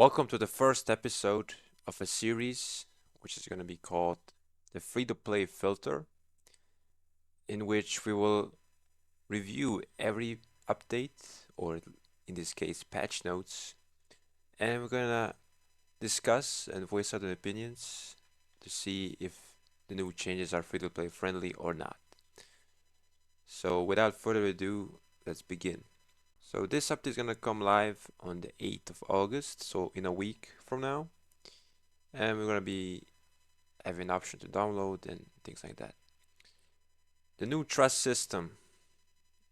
Welcome to the first episode of a series which is going to be called the Free-to-Play Filter, in which we will review every update, or in this case, patch notes, and we're going to discuss and voice out our opinions to see if the new changes are free-to-play friendly or not. So, without further ado, let's begin. So, this update is going to come live on the 8th of August, so in a week from now, and we're going to be having an option to download and things like that. The new trust system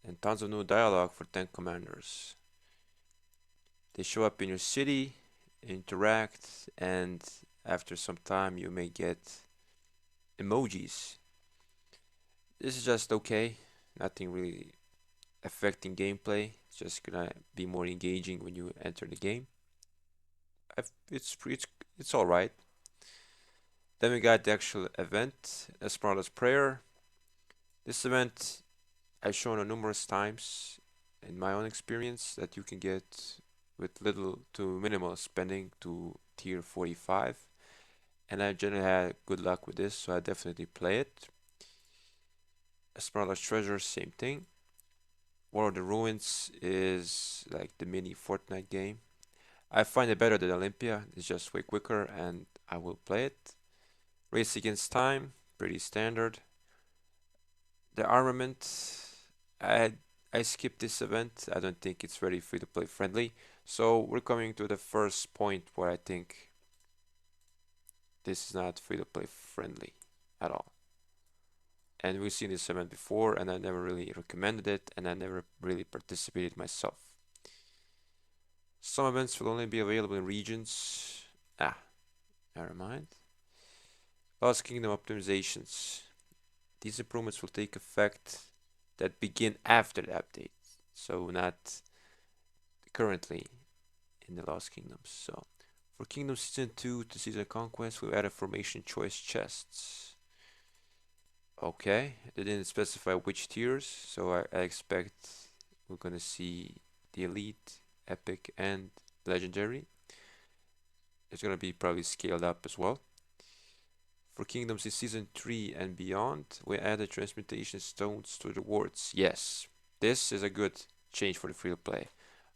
and tons of new dialogue for tank commanders. They show up in your city, interact, and after some time you may get emojis. This is just okay, nothing really affecting gameplay. It's just gonna be more engaging when you enter the game. It's all right. Then we got the actual event, Esmeralda's Prayer. This event I've shown it numerous times in my own experience that you can get with little to minimal spending to tier 45, and I generally had good luck with this, so I definitely play it. Esmeralda's Treasure, same thing. War of the Ruins is like the mini Fortnite game. I find it better than Olympia, it's just way quicker and I will play it. Race Against Time, pretty standard. The armament, I I skipped this event. I don't think it's very free to play friendly. So we're coming to the first point where I think this is not free to play friendly at all. And we've seen this event before, and I never really recommended it, and I never really participated myself. Some events will only be available in regions. Never mind. Lost Kingdom optimizations. These improvements will take effect that begin after the update, so not currently in the Lost Kingdoms. So for Kingdom Season 2 to Season Conquest, we added formation choice chests. Okay, they didn't specify which tiers, so I expect we're gonna see the Elite, Epic, and Legendary. It's gonna be probably scaled up as well. For Kingdoms in Season 3 and beyond, we added transmutation stones to the rewards. Yes, this is a good change for the free to play.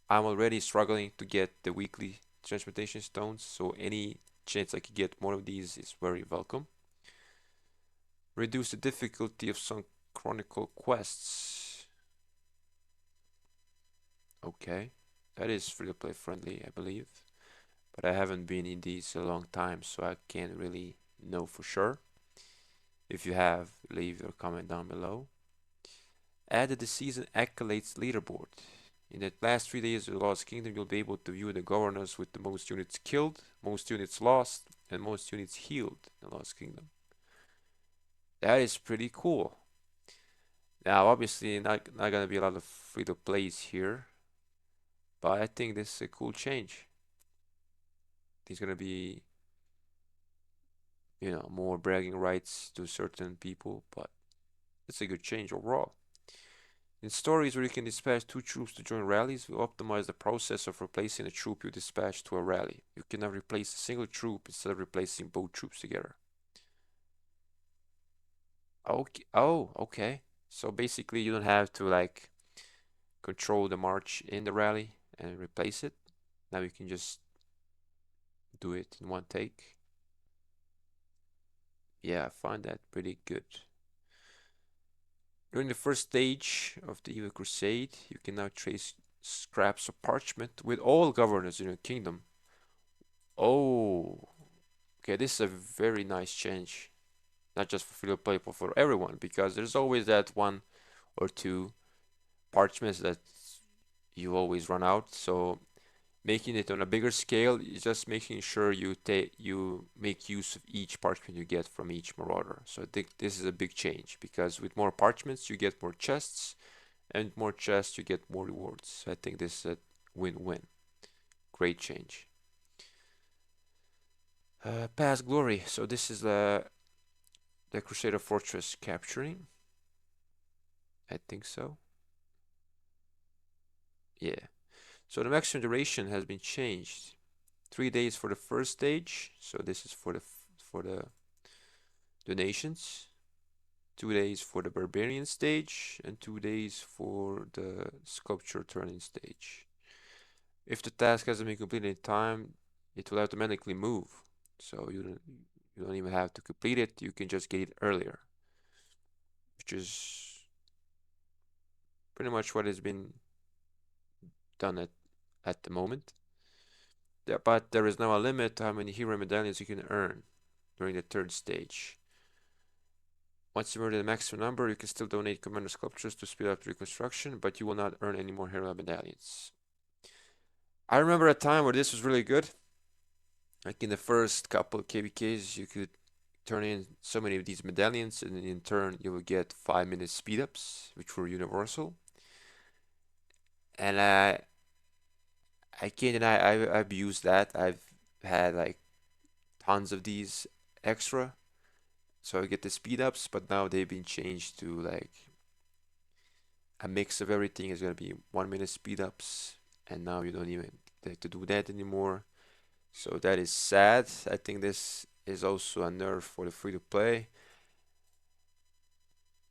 I'm already struggling to get the weekly transmutation stones, so any chance I could get more of these is very welcome. Reduce the difficulty of some chronicle quests. Okay, that is free to play friendly, I believe. But I haven't been in these a long time, so I can't really know for sure. If you have, leave your comment down below. Added the season accolades leaderboard. In the last 3 days of the Lost Kingdom, you'll be able to view the governors with the most units killed, most units lost, and most units healed in the Lost Kingdom. That is pretty cool. Now, obviously, not gonna be a lot of free to plays here, but I think this is a cool change. There's gonna be, more bragging rights to certain people, but it's a good change overall. In stories where you can dispatch 2 troops to join rallies, we optimize the process of replacing a troop you dispatch to a rally. You can now replace a single troop instead of replacing both troops together. Okay. Oh, okay. So basically, you don't have to like control the march in the rally and replace it. Now you can just do it in one take. Yeah, I find that pretty good. During the first stage of the Evil Crusade, you can now trace scraps of parchment with all governors in your kingdom. Oh, okay, this is a very nice change. Not just for free to play, but for everyone, because there's always that one or two parchments that you always run out. So making it on a bigger scale is just making sure you make use of each parchment you get from each marauder. So I think this is a big change because with more parchments you get more chests, and more chests you get more rewards. So I think this is a win-win. Great change. Past glory. So this is the Crusader Fortress capturing. I think so. Yeah. So the maximum duration has been changed 3 days for the first stage. So this is for the donations. 2 days for the barbarian stage, and 2 days for the sculpture turning stage. If the task hasn't been completed in time, it will automatically move. So you don't even have to complete it. You can just get it earlier, which is pretty much what has been done at the moment. Yeah, but there is now a limit to how many hero medallions you can earn during the third stage. Once you earn the maximum number, you can still donate commander sculptures to speed up reconstruction, but you will not earn any more hero medallions. I remember a time where this was really good. Like in the first couple of KVKs, you could turn in so many of these medallions, and in turn, you would get 5 minute speed ups, which were universal. And I can't deny I've used that. I've had like tons of these extra, so I get the speed ups, but now they've been changed to like a mix of everything. Is gonna be 1 minute speed ups, and now you don't even have to do that anymore. So that is sad. I think this is also a nerf for the free to play.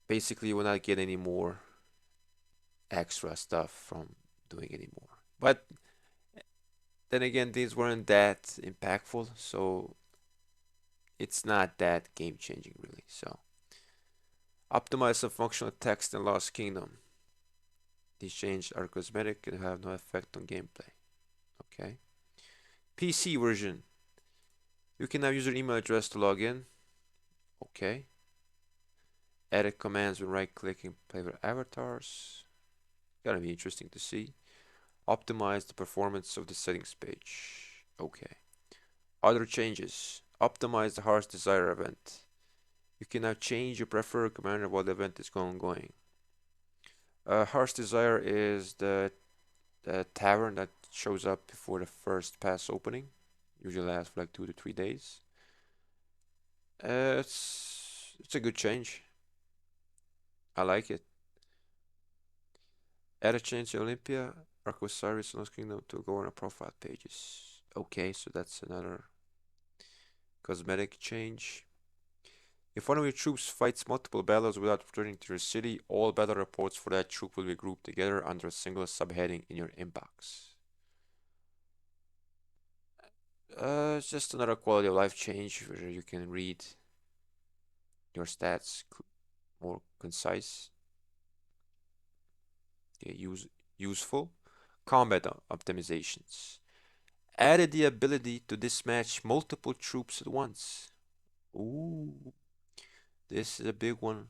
Basically, you will not get any more extra stuff from doing anymore. But then again, these weren't that impactful, so it's not that game changing really. So optimize some functional text in Lost Kingdom. These changes are cosmetic and have no effect on gameplay. Okay. PC version. You can now use your email address to log in. Okay. Edit commands when right-clicking play with avatars. Gonna be interesting to see. Optimize the performance of the settings page. Okay. Other changes. Optimize the Heart's Desire event. You can now change your preferred commander while the event is ongoing. Heart's Desire is the tavern that shows up before the first pass opening. Usually lasts for like 2 to 3 days. It's a good change. I like it. Add a change to Olympia, Arc of Osiris, and Lost Kingdom to go on our profile pages. Okay, so that's another cosmetic change. If one of your troops fights multiple battles without returning to your city, all battle reports for that troop will be grouped together under a single subheading in your inbox. It's just another quality of life change where you can read your stats more concise. Okay, useful. Combat optimizations. Added the ability to dispatch multiple troops at once. Ooh, this is a big one.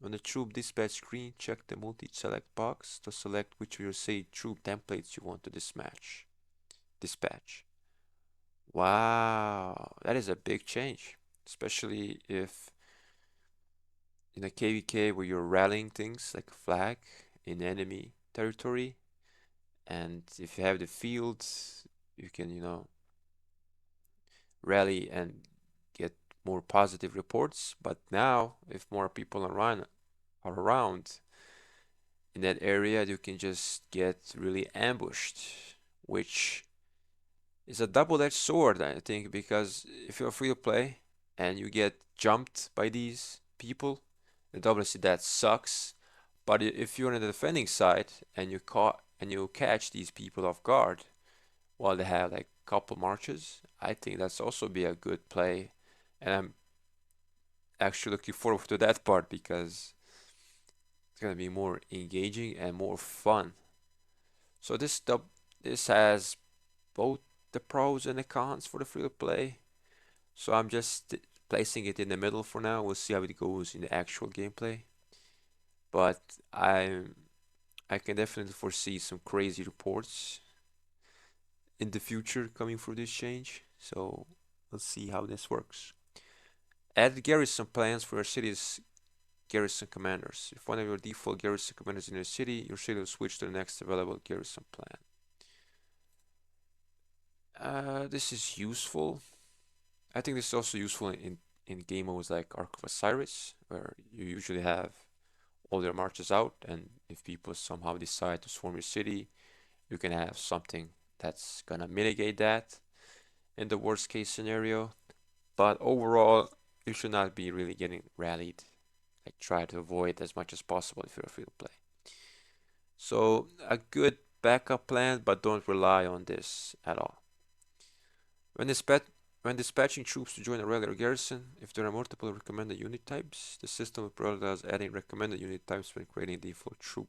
On the troop dispatch screen, check the multi-select box to select which of your saved troop templates you want to dispatch. Wow, that is a big change, especially if in a KVK where you're rallying things like a flag in enemy territory, and if you have the field, you can, rally and get more positive reports. But now, if more people are around in that area, you can just get really ambushed, which is a double-edged sword, I think, because if you're free to play and you get jumped by these people, then obviously that sucks. But if you're on the defending side and you catch these people off guard while they have like couple marches, I think that's also be a good play. And I'm actually looking forward to that part because it's gonna be more engaging and more fun. So this has both the pros and the cons for the free to play. So I'm just placing it in the middle for now. We'll see how it goes in the actual gameplay. But I can definitely foresee some crazy reports in the future coming for this change. So let's see how this works. Add garrison plans for your city's garrison commanders. If one of your default garrison commanders in your city will switch to the next available garrison plan. This is useful. I think this is also useful in game modes like Ark of Osiris, where you usually have all their marches out, and if people somehow decide to swarm your city, you can have something that's gonna mitigate that. in the worst case scenario. But overall, you should not be really getting rallied. Like try to avoid as much as possible if you're free to play. So a good backup plan, but don't rely on this at all. When dispatch when dispatching troops to join a regular garrison, if there are multiple recommended unit types, the system will prioritize adding recommended unit types when creating a default troop.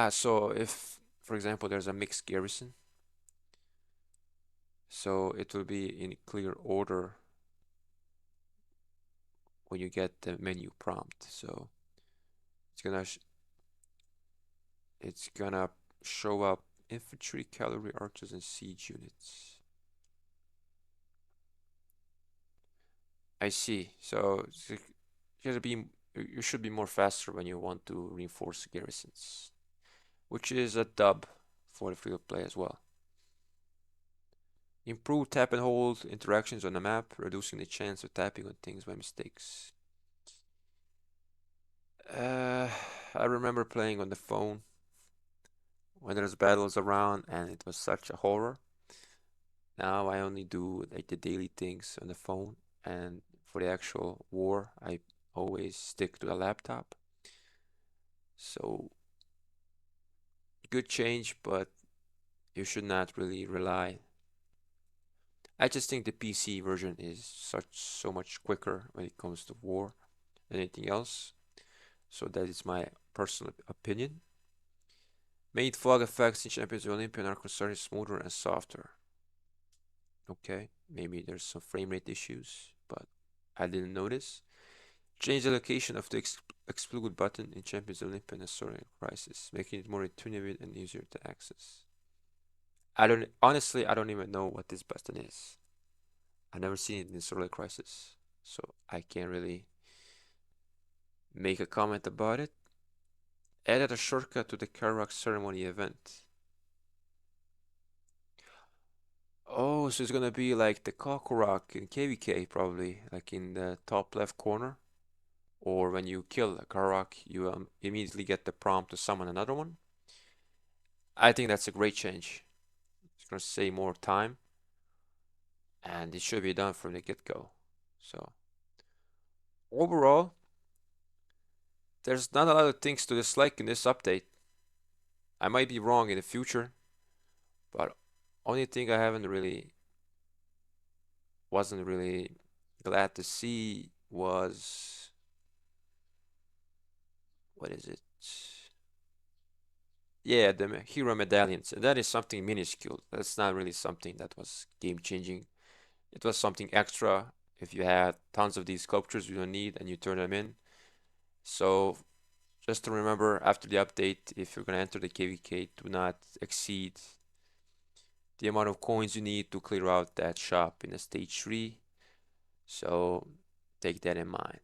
So if, for example, there's a mixed garrison, so it will be in clear order when you get the menu prompt. So it's gonna it's gonna show up infantry, cavalry, archers, and siege units. I see. So you gotta be you should be more faster when you want to reinforce garrisons, which is a dub for the free to play as well. Improve tap and hold interactions on the map, reducing the chance of tapping on things by mistakes. Uh, I remember playing on the phone when there's battles around, and it was such a horror. Now I only do like the daily things on the phone, and for the actual war, I always stick to the laptop. So good change, but you should not really rely. I just think the PC version is so much quicker when it comes to war than anything else. So that is my personal opinion. Made fog effects in Champions of Olympian are considered smoother and softer. Okay, maybe there's some frame rate issues, but I didn't notice. Change the location of the exclude button in Champions Olympian and Soaring Crisis, making it more intuitive and easier to access. I don't even know what this button is. I've never seen it in Solar Crisis, so I can't really make a comment about it. Added a shortcut to the Karak ceremony event. Oh, so it's gonna be like the Kakarok in KVK, probably, like in the top left corner. Or when you kill a Karak, you immediately get the prompt to summon another one. I think that's a great change. It's gonna save more time, and it should be done from the get-go. So overall, there's not a lot of things to dislike in this update. I might be wrong in the future, but only thing I haven't really wasn't really glad to see was what is it? Yeah, the hero medallions. And that is something minuscule. That's not really something that was game changing. It was something extra. If you had tons of these sculptures you don't need and you turn them in. So just to remember after the update, if you're gonna enter the KVK, do not exceed the amount of coins you need to clear out that shop in a stage 3. So take that in mind.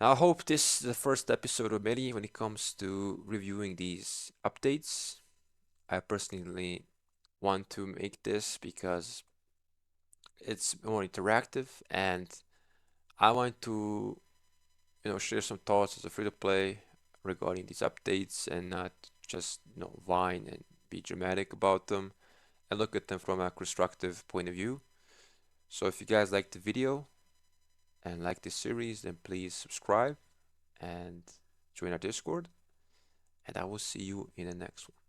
I hope this is the first episode of many when it comes to reviewing these updates. I personally want to make this because it's more interactive and I want to, share some thoughts as a free to play regarding these updates and not just, whine and be dramatic about them and look at them from a constructive point of view. So if you guys like the video and like this series, then please subscribe and join our Discord. And I will see you in the next one.